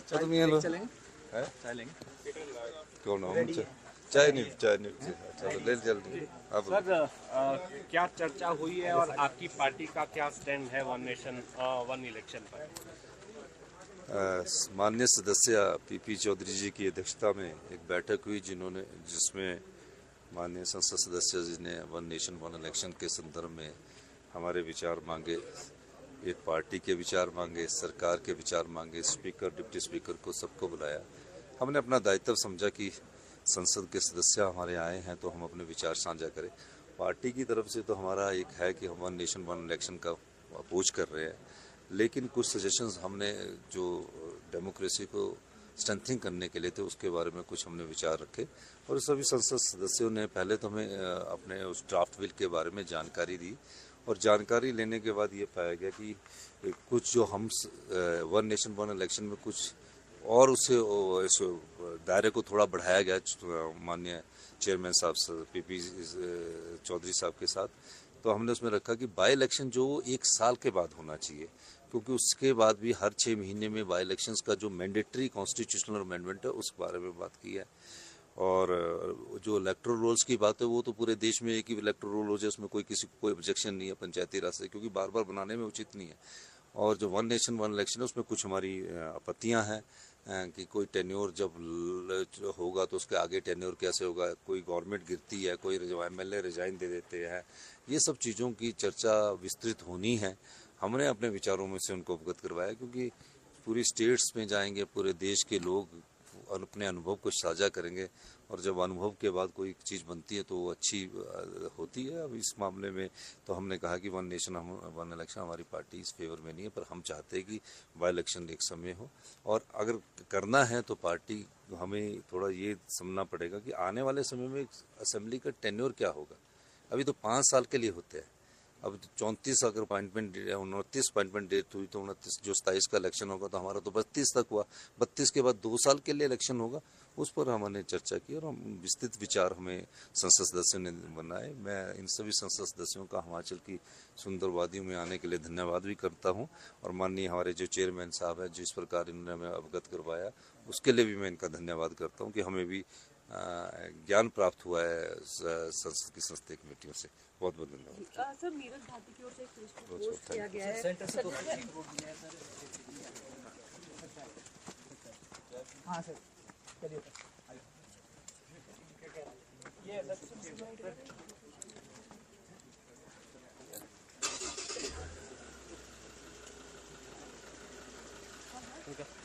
तुम ये लो चलेंगे है चाय लेंगे कौन हो चाय नहीं चलो ले जल्दी अब सर क्या चर्चा हुई है और आपकी पार्टी का क्या स्टैंड है वन नेशन वन इलेक्शन पर? माननीय सदस्य पीपी चौधरी जी की अध्यक्षता में एक बैठक हुई जिसमें माननीय संसद सदस्य जी ने वन नेशन वन इलेक्शन के संदर्भ में हमारे विचार मांगे, एक पार्टी के विचार मांगे, सरकार के विचार मांगे, स्पीकर डिप्टी स्पीकर को सबको बुलाया। हमने अपना दायित्व समझा कि संसद के सदस्य हमारे आए हैं तो हम अपने विचार साझा करें। पार्टी की तरफ से तो हमारा एक है कि हम वन नेशन वन इलेक्शन का अपोज कर रहे हैं, लेकिन कुछ सजेशंस हमने जो डेमोक्रेसी को स्ट्रेंथनिंग करने के लिए थे उसके बारे में कुछ हमने विचार रखे और सभी संसद सदस्यों ने पहले तो हमें अपने उस ड्राफ्ट बिल के बारे में जानकारी दी और जानकारी लेने के बाद ये पाया गया कि कुछ जो हम वन नेशन वन इलेक्शन में कुछ और उससे इस दायरे को थोड़ा बढ़ाया गया माननीय चेयरमैन साहब पीपी चौधरी साहब के साथ। तो हमने उसमें रखा कि बाई इलेक्शन जो 1 साल के बाद होना चाहिए, क्योंकि उसके बाद भी हर 6 महीने में बाई इलेक्शंस का जो मैंडेटरी कॉन्स्टिट्यूशनल अमेंडमेंट है उस बारे में बात की है। और जो इलेक्टोरल रोल्स की बात है वो तो पूरे देश में एक ही इलेक्टोरल रोल हो जाए, उसमें किसी को कोई ऑब्जेक्शन नहीं है पंचायती राज से, क्योंकि बार बार बनाने में उचित नहीं है। और जो वन नेशन वन इलेक्शन है उसमें कुछ हमारी आपत्तियां हैं कि कोई टेन्योर जब होगा तो उसके आगे टेन्योर कैसे होगा, कोई गवर्नमेंट गिरती है, कोई एमएलए रिजाइन दे देते हैं, ये सब चीज़ों की चर्चा विस्तृत होनी है। हमने अपने विचारों में से उनको अवगत करवाया, क्योंकि पूरी स्टेट्स में जाएंगे, पूरे देश के लोग अपने अनुभव को साझा करेंगे और जब अनुभव के बाद कोई चीज़ बनती है तो वो अच्छी होती है। अब इस मामले में तो हमने कहा कि वन नेशन वन इलेक्शन हमारी पार्टी इस फेवर में नहीं है, पर हम चाहते हैं कि बाई इलेक्शन एक समय हो और अगर करना है तो पार्टी हमें थोड़ा ये समझना पड़ेगा कि आने वाले समय में असेंबली का टेन्योर क्या होगा। अभी तो 5 साल के लिए होते हैं, अब 34 अगर अपॉइंटमेंट 29 अपॉइंटमेंट डेट हुई तो 29 जो 27 का इलेक्शन होगा तो हमारा तो 32 तक हुआ, 32 के बाद 2 साल के लिए इलेक्शन होगा। उस पर हमने चर्चा की और हम विस्तृत विचार हमें संसद सदस्यों ने बनाए। मैं इन सभी संसद सदस्यों का हिमाचल की सुंदर वादियों में आने के लिए धन्यवाद भी करता हूँ और माननीय हमारे जो चेयरमैन साहब हैं जिस प्रकार इन्होंने हमें अवगत करवाया उसके लिए भी मैं इनका धन्यवाद करता हूँ कि हमें भी ज्ञान प्राप्त हुआ है संसद की संस्थायी कमेटियों से। बहुत बहुत धन्यवाद। सर नीरज भारती की ओर से एक पोस्ट किया गया है सेंटर से हाँ सर चलिए ये ठीक है।